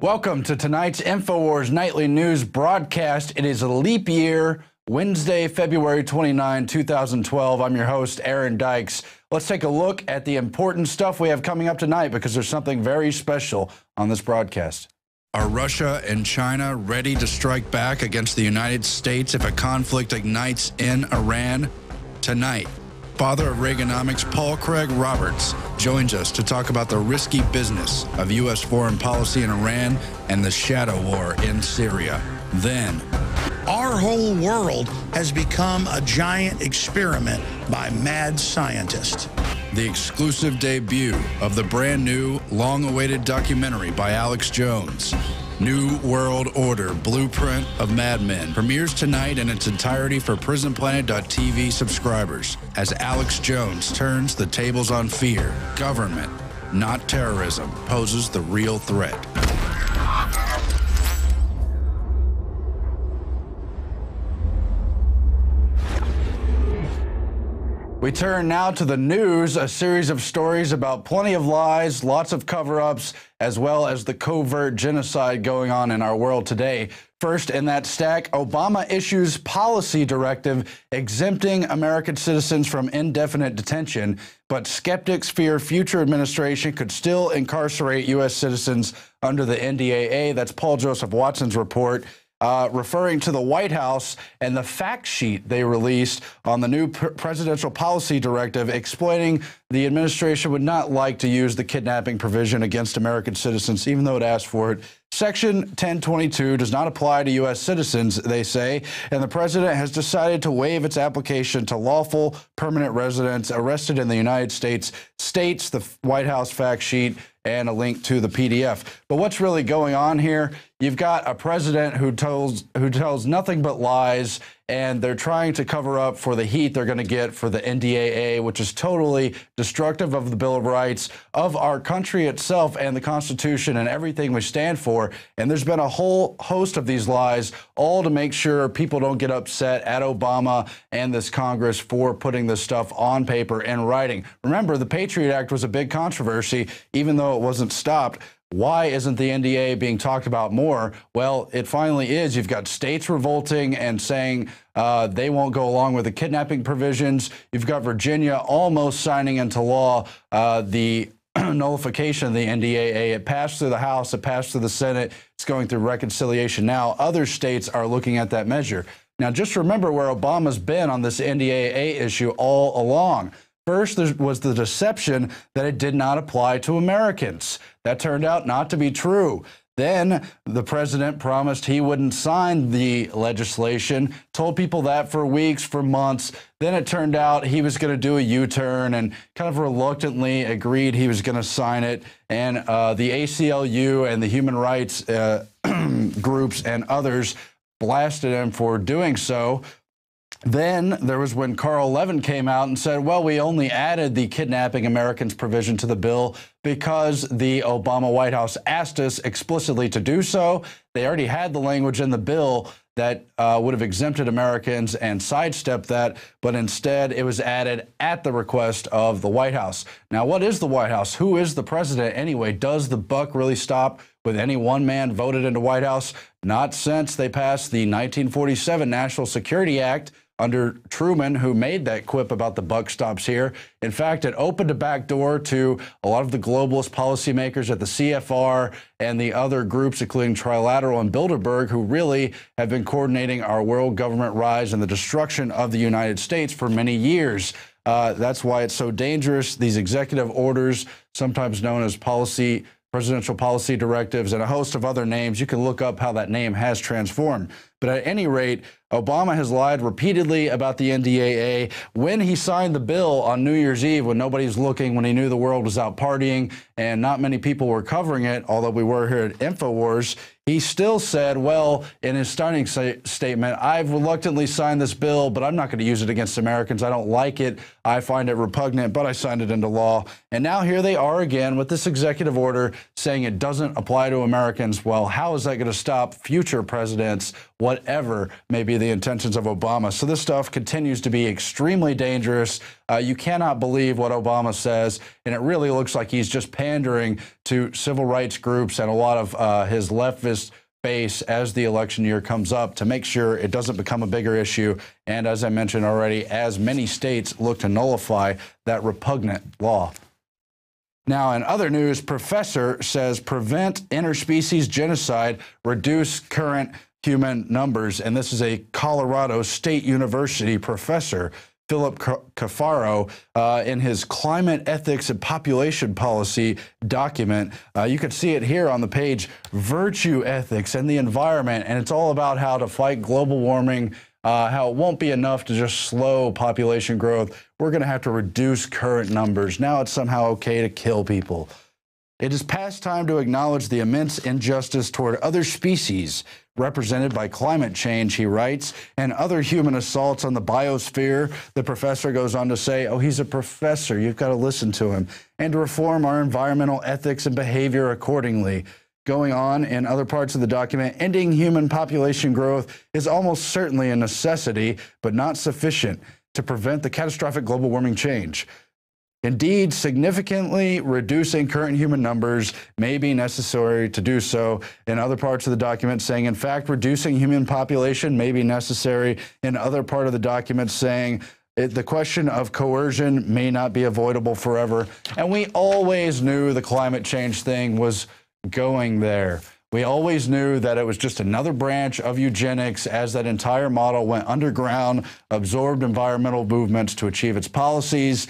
Welcome to tonight's INFOWARS Nightly News broadcast. It is a leap year, Wednesday, February 29, 2012. I'm your host, Aaron Dykes. Let's take a look at the important stuff we have coming up tonight because there's something very special on this broadcast. Are Russia and China ready to strike back against the United States if a conflict ignites in Iran? Tonight, father of Reaganomics, Paul Craig Roberts, joins us to talk about the risky business of U.S. foreign policy in Iran and the shadow war in Syria. Then, our whole world has become a giant experiment by mad scientists. The exclusive debut of the brand new, long-awaited documentary by Alex Jones, New World Order, Blueprint of Mad Men, premieres tonight in its entirety for PRISONPLANET.tv subscribers as Alex Jones turns the tables on fear. Government, not terrorism, poses the real threat. We turn now to the news, a series of stories about plenty of lies, lots of cover-ups, as well as the covert genocide going on in our world today. First in that stack, Obama issues policy directive exempting American citizens from indefinite detention, but skeptics fear future administration could still incarcerate U.S. citizens under the NDAA. That's Paul Joseph Watson's report. Referring to the White House and the fact sheet they released on the new presidential policy directive, explaining the administration would not like to use the kidnapping provision against American citizens, even though it asked for it. Section 1022 does not apply to U.S. citizens, they say, and the president has decided to waive its application to lawful permanent residents arrested in the United States, states the White House fact sheet, and a link to the PDF. But what's really going on here? You've got a president who tells nothing but lies, and they're trying to cover up for the heat they're going to get for the NDAA, which is totally destructive of the Bill of Rights, of our country itself and the Constitution and everything we stand for. And there's been a whole host of these lies, all to make sure people don't get upset at Obama and this Congress for putting this stuff on paper and writing. Remember, the Patriot Act was a big controversy, even though it wasn't stopped. Why isn't the NDA being talked about more? Well, it finally is. You've got states revolting and saying they won't go along with the kidnapping provisions. You've got Virginia almost signing into law the nullification of the NDAA. It passed through the House. It passed through the Senate. It's going through reconciliation now. Other states are looking at that measure. Now, just remember where Obama's been on this NDAA issue all along. First, there was the deception that it did not apply to Americans. That turned out not to be true. Then the president promised he wouldn't sign the legislation, told people that for weeks, for months. Then it turned out he was going to do a U-turn and kind of reluctantly agreed he was going to sign it. And the ACLU and the human rights groups and others blasted him for doing so. Then there was when Carl Levin came out and said, well, we only added the kidnapping Americans provision to the bill because the Obama White House asked us explicitly to do so. They already had the language in the bill that would have exempted Americans and sidestepped that, but instead it was added at the request of the White House. Now, what is the White House? Who is the president anyway? Does the buck really stop with any one man voted into White House? Not since they passed the 1947 National Security Act under Truman, who made that quip about the buck stops here. In fact, it opened a back door to a lot of the globalist policymakers at the CFR and the other groups, including Trilateral and Bilderberg, who really have been coordinating our world government rise and the destruction of the United States for many years. That's why it's so dangerous. These executive orders, sometimes known as presidential policy directives, and a host of other names. You can look up how that name has transformed. But at any rate, Obama has lied repeatedly about the NDAA. When he signed the bill on New Year's Eve, when nobody's looking, when he knew the world was out partying and not many people were covering it, although we were here at INFOWARS, he still said, well, in his signing statement, I've reluctantly signed this bill, but I'm not going to use it against Americans. I don't like it. I find it repugnant, but I signed it into law. And now here they are again with this executive order saying it doesn't apply to Americans. Well, how is that going to stop future presidents whatever may be the intentions of Obama. So this stuff continues to be extremely dangerous. You cannot believe what Obama says, and it really looks like he's just pandering to civil rights groups and a lot of his leftist base as the election year comes up to make sure it doesn't become a bigger issue. And as I mentioned already, as many states look to nullify that repugnant law. Now, in other news, professor says prevent interspecies genocide, reduce current human numbers. And this is a Colorado State University professor, Philip Cafaro, in his Climate Ethics and Population Policy document. You can see it here on the page, Virtue Ethics and the Environment, and it's all about how to fight global warming, how it won't be enough to just slow population growth. We're going to have to reduce current numbers. Now it's somehow okay to kill people. It is past time to acknowledge the immense injustice toward other species represented by climate change, he writes, and other human assaults on the biosphere. The professor goes on to say, oh, he's a professor, you've got to listen to him, and to reform our environmental ethics and behavior accordingly. Going on in other parts of the document, ending human population growth is almost certainly a necessity, but not sufficient to prevent the catastrophic global warming change. Indeed, significantly reducing current human numbers may be necessary to do so. In other parts of the document saying, in fact, reducing human population may be necessary. In other part of the document saying, the question of coercion may not be avoidable forever. And we always knew the climate change thing was going there. We always knew that it was just another branch of eugenics as that entire model went underground, absorbed environmental movements to achieve its policies.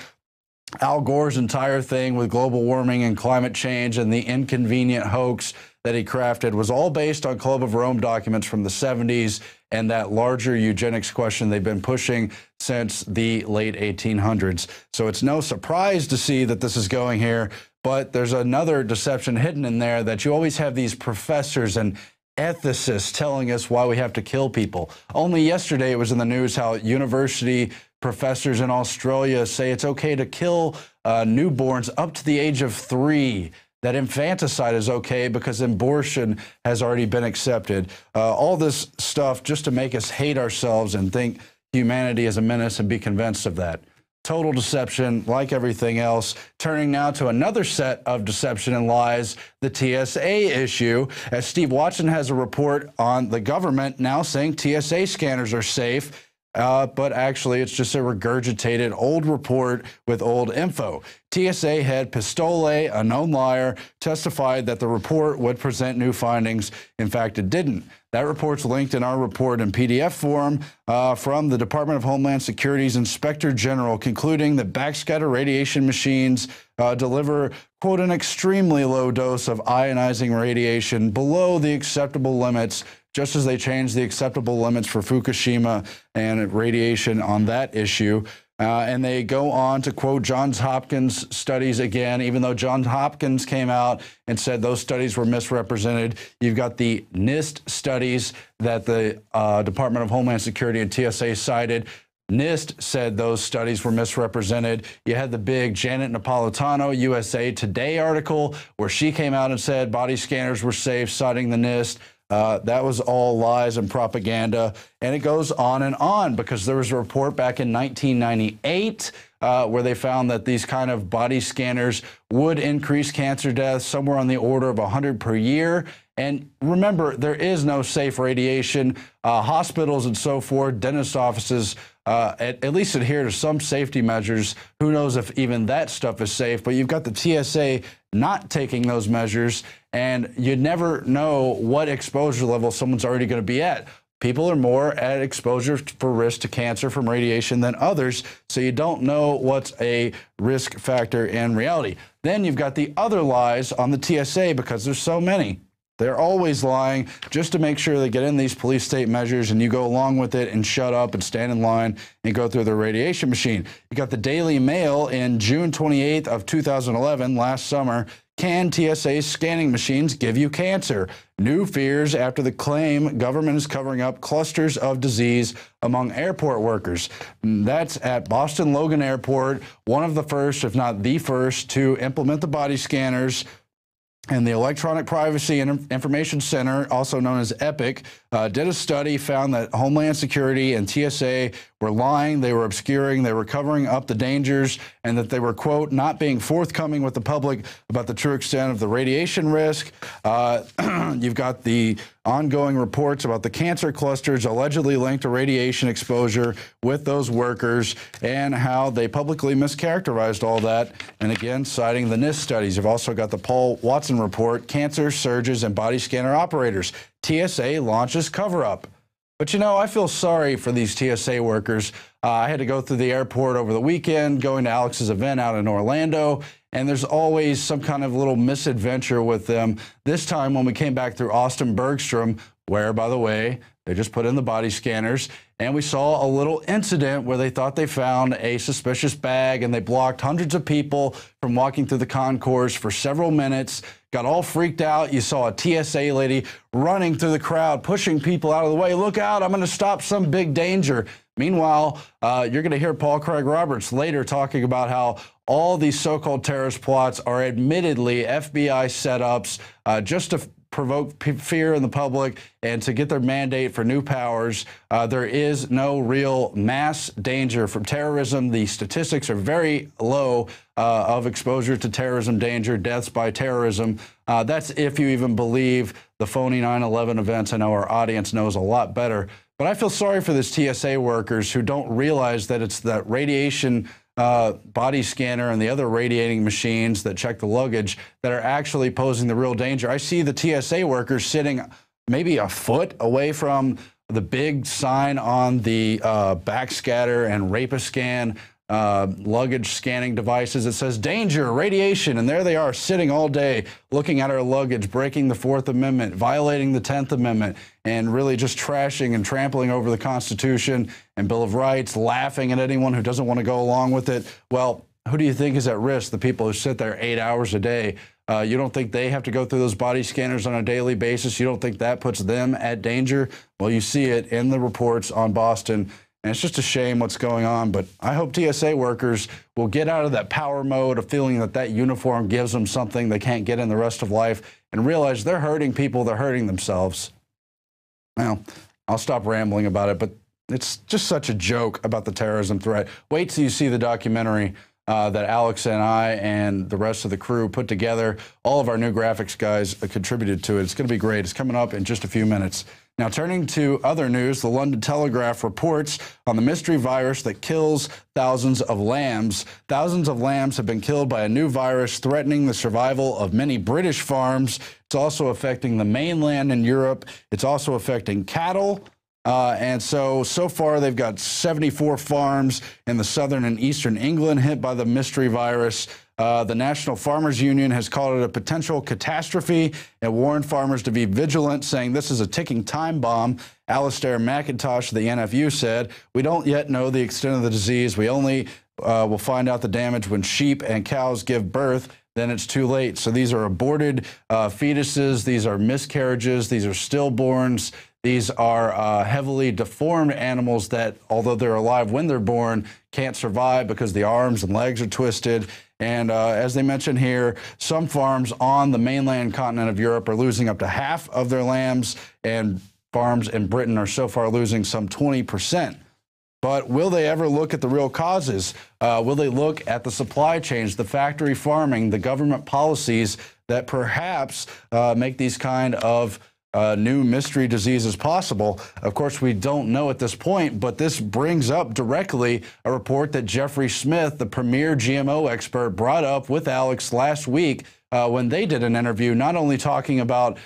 Al Gore's entire thing with global warming and climate change and the inconvenient hoax that he crafted was all based on Club of Rome documents from the 70s and that larger eugenics question they've been pushing since the late 1800s. So it's no surprise to see that this is going here, but there's another deception hidden in there that you always have these professors and ethicists telling us why we have to kill people. Only yesterday it was in the news how university professors in Australia say it's okay to kill newborns up to the age of 3, that infanticide is okay because abortion has already been accepted. All this stuff just to make us hate ourselves and think humanity is a menace and be convinced of that. Total deception, like everything else. Turning now to another set of deception and lies, the TSA issue, as Steve Watson has a report on the government now saying TSA scanners are safe. But actually, it's just a regurgitated old report with old info. TSA head Pistole, a known liar, testified that the report would present new findings. In fact, it didn't. That report's linked in our report in PDF form from the Department of Homeland Security's Inspector General, concluding that backscatter radiation machines deliver, quote, an extremely low dose of ionizing radiation below the acceptable limits, just as they changed the acceptable limits for Fukushima and radiation on that issue. And they go on to quote Johns Hopkins studies again, even though Johns Hopkins came out and said those studies were misrepresented. You've got the NIST studies that the Department of Homeland Security and TSA cited. NIST said those studies were misrepresented. You had the big Janet Napolitano USA Today article where she came out and said body scanners were safe, citing the NIST. That was all lies and propaganda, and it goes on because there was a report back in 1998 where they found that these kind of body scanners would increase cancer deaths somewhere on the order of 100 per year. And remember, there is no safe radiation. Hospitals and so forth, dentist offices, at least adhere to some safety measures. Who knows if even that stuff is safe? But you've got the TSA not taking those measures, and you never know what exposure level someone's already going to be at. People are more at exposure for risk to cancer from radiation than others, so you don't know what's a risk factor in reality. Then you've got the other lies on the TSA because there's so many. They're always lying just to make sure they get in these police state measures and you go along with it and shut up and stand in line and go through the radiation machine. You got the Daily Mail in June 28th of 2011, last summer. Can TSA scanning machines give you cancer? New fears after the claim government is covering up clusters of disease among airport workers. That's at Boston Logan Airport, one of the first, if not the first, to implement the body scanners. And the Electronic Privacy and Information Center, also known as EPIC, did a study, found that Homeland Security and TSA were lying, they were obscuring, they were covering up the dangers, and that they were, quote, not being forthcoming with the public about the true extent of the radiation risk. You've got the ongoing reports about the cancer clusters allegedly linked to radiation exposure with those workers and how they publicly mischaracterized all that. And again, citing the NIST studies. You've also got the Paul Watson report, cancer surges and body scanner operators. TSA launches cover-up. But, you know, I feel sorry for these TSA workers. I had to go through the airport over the weekend, going to Alex's event out in Orlando, and there's always some kind of little misadventure with them. This time when we came back through Austin Bergstrom, where, by the way, they just put in the body scanners, and we saw a little incident where they thought they found a suspicious bag, and they blocked hundreds of people from walking through the concourse for several minutes, got all freaked out. You saw a TSA lady running through the crowd, pushing people out of the way. Look out, I'm going to stop some big danger. Meanwhile, you're going to hear Paul Craig Roberts later talking about how all these so-called terrorist plots are admittedly FBI setups just to provoke fear in the public and to get their mandate for new powers. There is no real mass danger from terrorism. The statistics are very low of exposure to terrorism danger, deaths by terrorism. That's if you even believe the phony 9/11 events. I know our audience knows a lot better. But I feel sorry for these TSA workers who don't realize that it's that radiation body scanner and the other radiating machines that check the luggage that are actually posing the real danger. I see the TSA workers sitting maybe a foot away from the big sign on the backscatter and Rapiscan luggage scanning devices. It says danger, radiation, and there they are sitting all day looking at our luggage, breaking the 4th Amendment, violating the 10th Amendment, and really just trashing and trampling over the Constitution and Bill of Rights, laughing at anyone who doesn't want to go along with it. Well, who do you think is at risk? The people who sit there 8 hours a day. You don't think they have to go through those body scanners on a daily basis? You don't think that puts them at danger? Well, you see it in the reports on Boston. And it's just a shame what's going on, but I hope TSA workers will get out of that power mode of feeling that that uniform gives them something they can't get in the rest of life and realize they're hurting people, they're hurting themselves. Well, I'll stop rambling about it, but it's just such a joke about the terrorism threat. Wait till you see the documentary that Alex and I and the rest of the crew put together. All of our new graphics guys contributed to it. It's going to be great. It's coming up in just a few minutes. Now, turning to other news, the London Telegraph reports on the mystery virus that kills thousands of lambs. Thousands of lambs have been killed by a new virus threatening the survival of many British farms. It's also affecting the mainland in Europe. It's also affecting cattle. And so far, they've got 74 farms in the southern and eastern England hit by the mystery virus. The National Farmers Union has called it a potential catastrophe and warned farmers to be vigilant, saying this is a ticking time bomb. Alistair McIntosh of the NFU said, "We don't yet know the extent of the disease. We only will find out the damage when sheep and cows give birth. Then it's too late." So these are aborted fetuses. These are miscarriages. These are stillborns. These are heavily deformed animals that, although they're alive when they're born, can't survive because the arms and legs are twisted. And as they mentioned here, some farms on the mainland continent of Europe are losing up to half of their lambs, and farms in Britain are so far losing some 20%. But will they ever look at the real causes? Will they look at the supply chains, the factory farming, the government policies that perhaps make these kind of new mystery diseases possible? Of course, we don't know at this point, but this brings up directly a report that Jeffrey Smith, the premier GMO expert, brought up with Alex last week when they did an interview, not only talking about